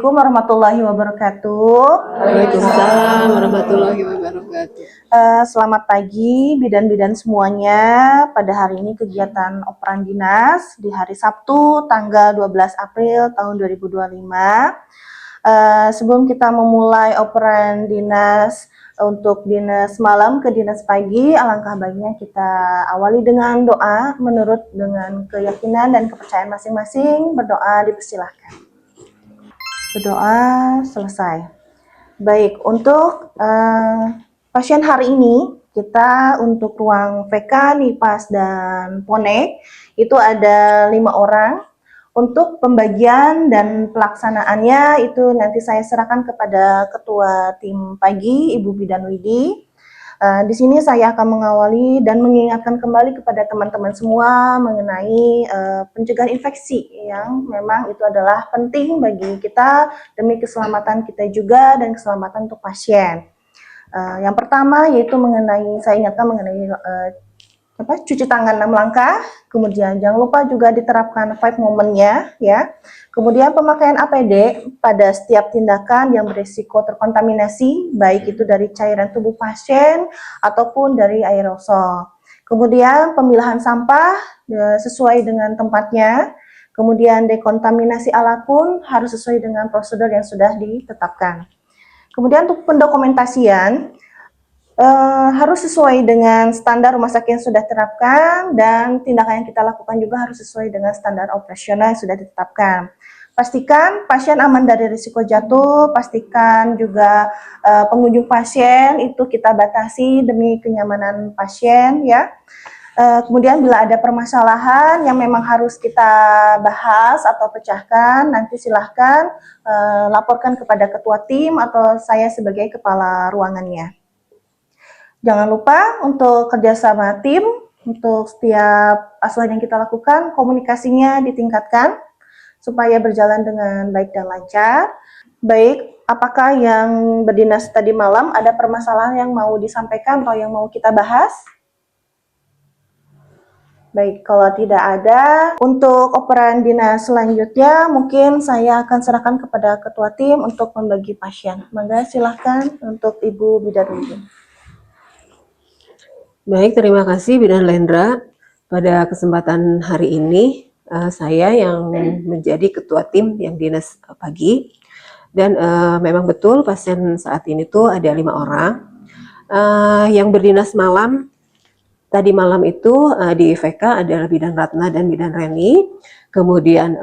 Assalamualaikum warahmatullahi wabarakatuh. Waalaikumsalam warahmatullahi wabarakatuh. Selamat pagi bidan-bidan semuanya. Pada hari ini kegiatan operan dinas di hari Sabtu tanggal 12 April tahun 2025. Sebelum kita memulai operan dinas untuk dinas malam ke dinas pagi, alangkah baiknya kita awali dengan doa menurut dengan keyakinan dan kepercayaan masing-masing. Berdoa dipersilahkan. Berdoa selesai. Baik, untuk pasien hari ini kita untuk ruang VK, NIPAS, dan PONEK itu ada 5 orang. Untuk pembagian dan pelaksanaannya itu nanti saya serahkan kepada Ketua Tim Pagi, Ibu Bidan Widi. Di sini saya akan mengawali dan mengingatkan kembali kepada teman-teman semua mengenai pencegahan infeksi yang memang itu adalah penting bagi kita demi keselamatan kita juga dan keselamatan untuk pasien. Yang pertama yaitu saya ingatkan mengenai cuci tangan 6 langkah, kemudian jangan lupa juga diterapkan 5 momennya ya. Kemudian pemakaian APD pada setiap tindakan yang berisiko terkontaminasi, baik itu dari cairan tubuh pasien ataupun dari aerosol. Kemudian pemilahan sampah sesuai dengan tempatnya. Kemudian dekontaminasi alat pun harus sesuai dengan prosedur yang sudah ditetapkan. Kemudian untuk pendokumentasian, harus sesuai dengan standar rumah sakit yang sudah terapkan dan tindakan yang kita lakukan juga harus sesuai dengan standar operasional yang sudah ditetapkan. Pastikan pasien aman dari risiko jatuh, pastikan juga pengunjung pasien itu kita batasi demi kenyamanan pasien ya. Kemudian bila ada permasalahan yang memang harus kita bahas atau pecahkan, nanti silahkan laporkan kepada ketua tim atau saya sebagai kepala ruangannya. Jangan lupa untuk kerjasama tim, untuk setiap asuhan yang kita lakukan, komunikasinya ditingkatkan supaya berjalan dengan baik dan lancar. Baik, apakah yang berdinas tadi malam ada permasalahan yang mau disampaikan atau yang mau kita bahas? Baik, kalau tidak ada, untuk operan dinas selanjutnya mungkin saya akan serahkan kepada ketua tim untuk membagi pasien. Maka silahkan untuk Ibu Bidan Widi. Baik, terima kasih Bidan Lendra. Pada kesempatan hari ini, saya yang menjadi ketua tim yang dinas pagi. Dan memang betul pasien saat ini tuh ada 5 orang. Yang berdinas malam, tadi malam itu di IVK adalah Bidan Ratna dan Bidan Reni. Kemudian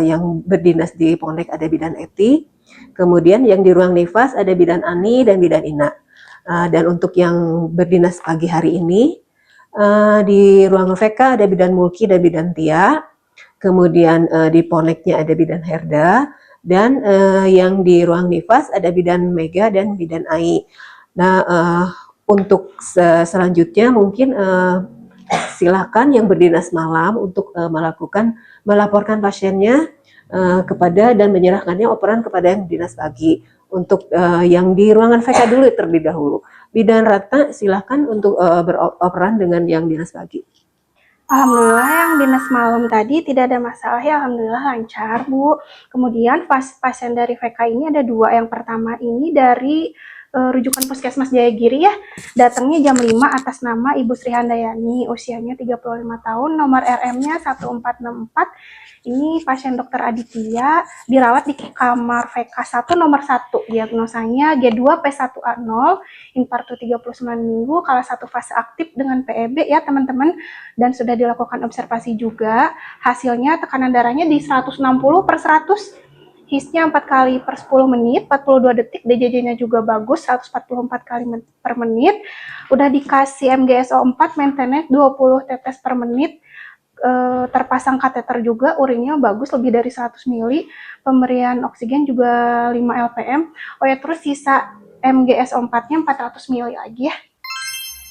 yang berdinas di PONEK ada Bidan Eti. Kemudian yang di ruang nifas ada Bidan Ani dan Bidan Ina. Dan untuk yang berdinas pagi hari ini, di ruang VK ada Bidan Mulki dan Bidan Tia, kemudian di Poneknya ada Bidan Herda, dan yang di ruang nifas ada Bidan Mega dan Bidan Ai. Nah, untuk selanjutnya mungkin silakan yang berdinas malam untuk melaporkan pasiennya kepada dan menyerahkannya operan kepada yang dinas pagi. Untuk yang di ruangan VK dulu terlebih dahulu. Bidan Ratna silakan untuk beroperan dengan yang dinas pagi. Alhamdulillah yang dinas malam tadi tidak ada masalah ya, alhamdulillah lancar Bu. Kemudian pasien dari VK ini ada 2. Yang pertama ini dari rujukan Puskesmas Jayagiri ya, datangnya jam 5 atas nama Ibu Sri Handayani, usianya 35 tahun, nomor RM-nya 1464. Ini pasien dokter Aditya, dirawat di kamar VK1 nomor 1, diagnosanya G2P1A0, infartu 39 minggu, kala 1 fase aktif dengan PEB ya teman-teman, dan sudah dilakukan observasi juga. Hasilnya tekanan darahnya di 160/100, HIS-nya 4 kali per 10 menit, 42 detik, DJJ-nya juga bagus, 144 kali per menit, udah dikasih MGSO4 maintenance 20 tetes per menit, terpasang kateter juga, urinnya bagus lebih dari 100 ml, pemberian oksigen juga 5 lpm. Oh ya, terus sisa MGSO4-nya 400 ml lagi ya.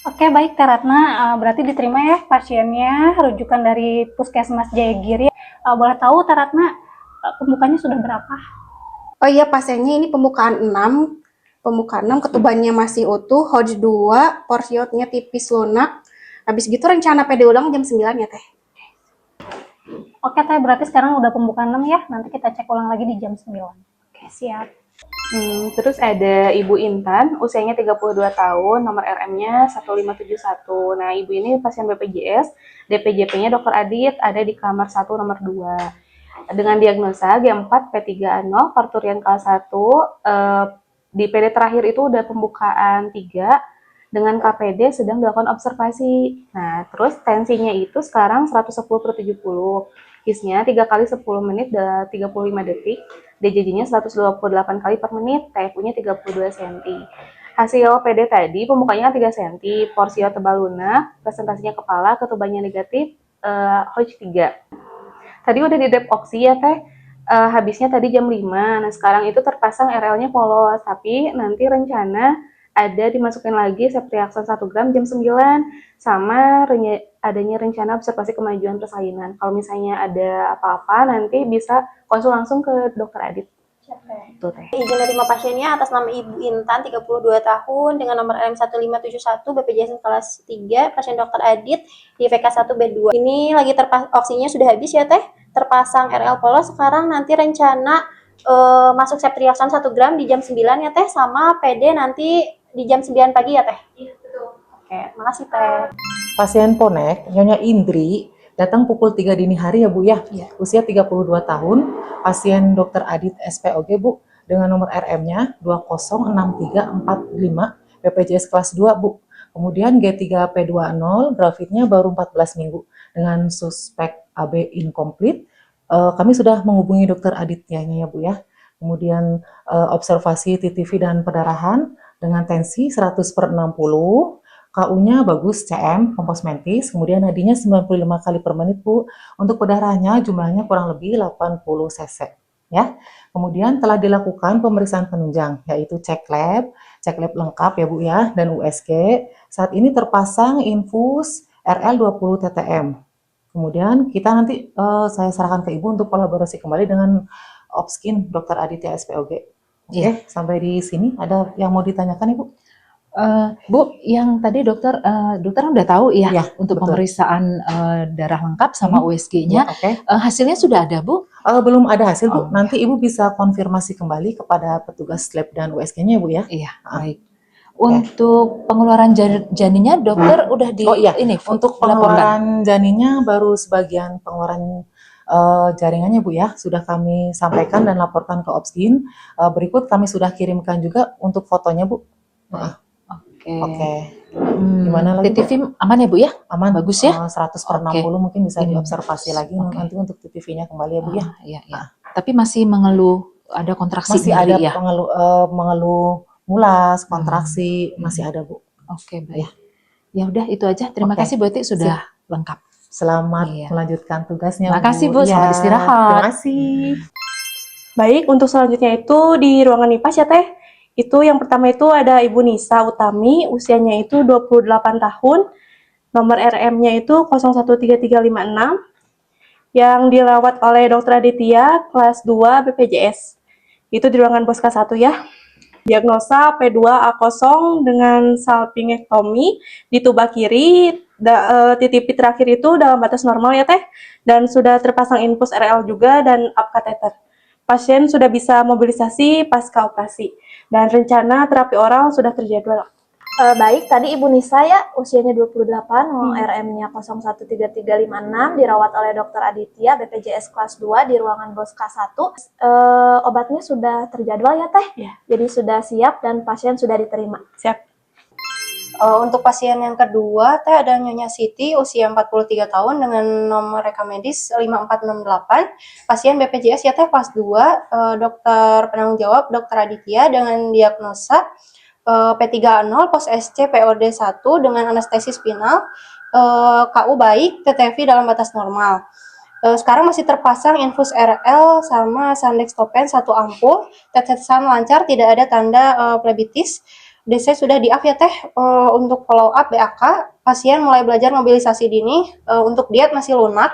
Oke, baik Teh Ratna, berarti diterima ya pasiennya, rujukan dari Puskesmas Jayagiri. Boleh tahu Teh Ratna, pembukanya sudah berapa? Oh iya, pasiennya ini pembukaan 6, ketubannya masih utuh, Hodge 2, porsiotnya tipis lunak. Habis gitu rencana PD ulang jam 9 ya Teh. Oke Teh, berarti sekarang udah pembukaan 6 ya, nanti kita cek ulang lagi di jam 9. siap. Terus ada Ibu Intan, usianya 32 tahun, nomor RM-nya 1571. Nah, Ibu ini pasien BPJS, DPJP-nya Dr. Adit, ada di kamar 1 nomor 2. Dengan diagnosa G4 P3A0, parturian kelas 1, di PD terakhir itu udah pembukaan 3, dengan KPD sedang dilakukan observasi. Nah, terus tensinya itu sekarang 110/70. HIS-nya 3 kali 10 menit dan 35 detik. DJJ-nya 128 kali per menit, TFU-nya 32 cm. Hasil PD tadi, pembukanya 3 cm, porsio tebal lunak, presentasinya kepala, ketubannya negatif, Hodge 3. Tadi udah di dep oksi ya teh, habisnya tadi jam 5. Nah sekarang itu terpasang RL-nya polos, tapi nanti rencana ada dimasukin lagi ceftriaxone 1 gram jam 9, sama adanya rencana observasi kemajuan persalinan. Kalau misalnya ada apa-apa nanti bisa konsul langsung ke dokter Adit. Itu teh. Izin menerima pasiennya atas nama Ibu Intan, 32 tahun, dengan nomor RM1571, BPJS kelas 3, pasien Dr. Adit, di VK1B2. Ini lagi oksinya sudah habis ya teh, terpasang RL polos, sekarang nanti rencana masuk ceftriaxone 1 gram di jam 9 ya teh, sama PD nanti di jam 9 pagi ya teh? Iya, betul. Oke, makasih teh. Pasien Ponek, Nyonya Indri, datang pukul 3 dini hari ya Bu ya. Usia 32 tahun, pasien Dr. Adit SPOG Bu, dengan nomor RM-nya 206345, BPJS kelas 2 Bu. Kemudian G3P20, grafitnya baru 14 minggu, dengan suspek AB incomplete. Kami sudah menghubungi Dr. Aditnya ya Bu ya. Kemudian observasi TTV dan pendarahan dengan tensi 100/60, KU-nya bagus, CM, kompos mentis, kemudian nadinya 95 kali per menit Bu. Untuk pendarahannya jumlahnya kurang lebih 80 cc. Ya. Kemudian telah dilakukan pemeriksaan penunjang, yaitu cek lab lengkap ya Bu ya, dan USG. Saat ini terpasang infus RL 20 TTM. Kemudian kita nanti saya serahkan ke Ibu untuk kolaborasi kembali dengan Opskin Dr. Aditya SPOG. Oke, sampai di sini ada yang mau ditanyakan Ibu? Bu, yang tadi dokter udah tahu ya, untuk betul. pemeriksaan darah lengkap sama USG-nya. Oke. Hasilnya sudah ada, Bu? Belum ada hasil Bu. Nanti Ibu bisa konfirmasi kembali kepada petugas lab dan USG-nya Bu ya. Iya, baik. Untuk pengeluaran janinnya dokter udah di ini untuk dilaporkan? pengeluaran janinnya baru sebagian pengeluaran jaringannya Bu ya, sudah kami sampaikan dan laporkan ke Opskin. Berikut kami sudah kirimkan juga untuk fotonya Bu. Oke. Gimana lagi? TTV aman ya Bu ya? Aman. Bagus ya? 100/60 mungkin bisa diobservasi lagi nanti untuk TTV-nya kembali ya Bu ya. Iya. Tapi masih mengeluh, ada kontraksi Masih ada ya? mengeluh mulas, kontraksi, masih ada Bu. Oke, baik. Ya udah itu aja. Terima kasih Bu Eti sudah lengkap. Selamat melanjutkan tugasnya Bu. Makasih Bu, selamat istirahat. Terima kasih. Baik, untuk selanjutnya itu di ruangan IPAS ya Teh. Itu yang pertama itu ada Ibu Nisa Utami, usianya itu 28 tahun, nomor RM-nya itu 013356, yang dirawat oleh Dr. Aditya, kelas 2 BPJS. Itu di ruangan Boska 1 ya. Diagnosa P2A0 dengan salpingektomi di tuba kiri, TTP terakhir itu dalam batas normal ya Teh, dan sudah terpasang infus RL juga dan up kateter. Pasien sudah bisa mobilisasi pasca operasi, dan rencana terapi oral sudah terjadwal. Baik, tadi Ibu Nisa ya, usianya 28, RM-nya 013356, dirawat oleh Dr. Aditya, BPJS kelas 2 di ruangan Boska 1. Obatnya sudah terjadwal ya Teh? Ya. Jadi sudah siap dan pasien sudah diterima. Siap. Untuk pasien yang kedua, Teh ada Nyonya Siti, usia 43 tahun dengan nomor rekam medis 5468. Pasien BPJS ya Teh, kelas 2, dokter penanggung jawab Dr. Aditya dengan diagnosa P3A0, pos SC POD 1 dengan anestesi spinal, KU baik, TTV dalam batas normal. Sekarang masih terpasang infus RL sama Sandextopen 1 ampul, tetesan lancar, tidak ada tanda plebitis. DC sudah di-up ya Teh. Untuk follow up BAK, pasien mulai belajar mobilisasi dini, untuk diet masih lunak.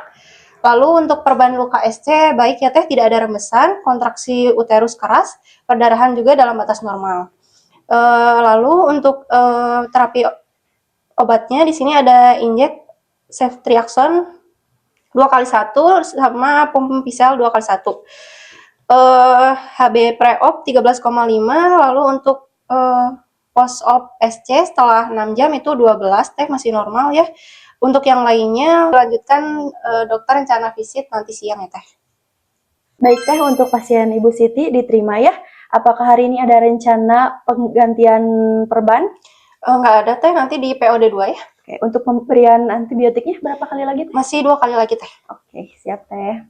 Lalu untuk perban luka SC baik ya Teh, tidak ada rembesan, kontraksi uterus keras, perdarahan juga dalam batas normal. Lalu untuk terapi obatnya di sini ada injek ceftriaxone 2x1 sama pempisel 2x1. HB pre-op 13,5, lalu untuk post-op SC setelah 6 jam itu 12, teh masih normal ya. Untuk yang lainnya lanjutkan dokter rencana visit nanti siang ya teh. Baik teh, untuk pasien Ibu Siti diterima ya. Apakah hari ini ada rencana penggantian perban? Nggak ada teh, nanti di POD 2 ya. Oke, untuk pemberian antibiotiknya berapa kali lagi teh? Masih 2 kali lagi teh. Oke, siap teh.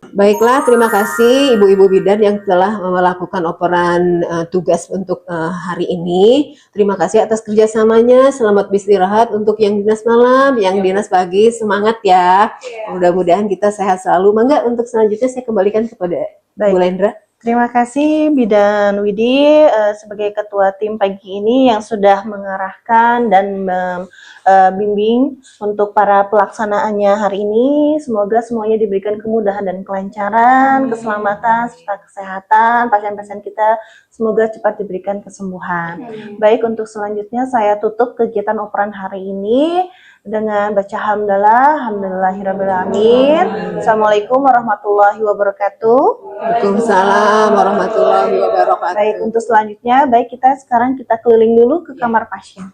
Baiklah, terima kasih ibu-ibu bidan yang telah melakukan operan tugas untuk hari ini. Terima kasih atas kerjasamanya. Selamat beristirahat untuk yang dinas malam, yang dinas pagi. Semangat ya. Mudah-mudahan kita sehat selalu. Mangga untuk selanjutnya saya kembalikan kepada Bu Lendra. Terima kasih Bidan Widi sebagai ketua tim pagi ini yang sudah mengarahkan dan membimbing untuk para pelaksanaannya hari ini. Semoga semuanya diberikan kemudahan dan kelancaran, keselamatan, serta kesehatan pasien-pasien kita. Semoga cepat diberikan kesembuhan. Baik, untuk selanjutnya saya tutup kegiatan operan hari ini dengan baca hamdalah, alhamdulillahirrahmanirrahim. Assalamualaikum warahmatullahi wabarakatuh. Waalaikumsalam warahmatullahi wabarakatuh. Baik, untuk selanjutnya, kita sekarang keliling dulu ke kamar pasien.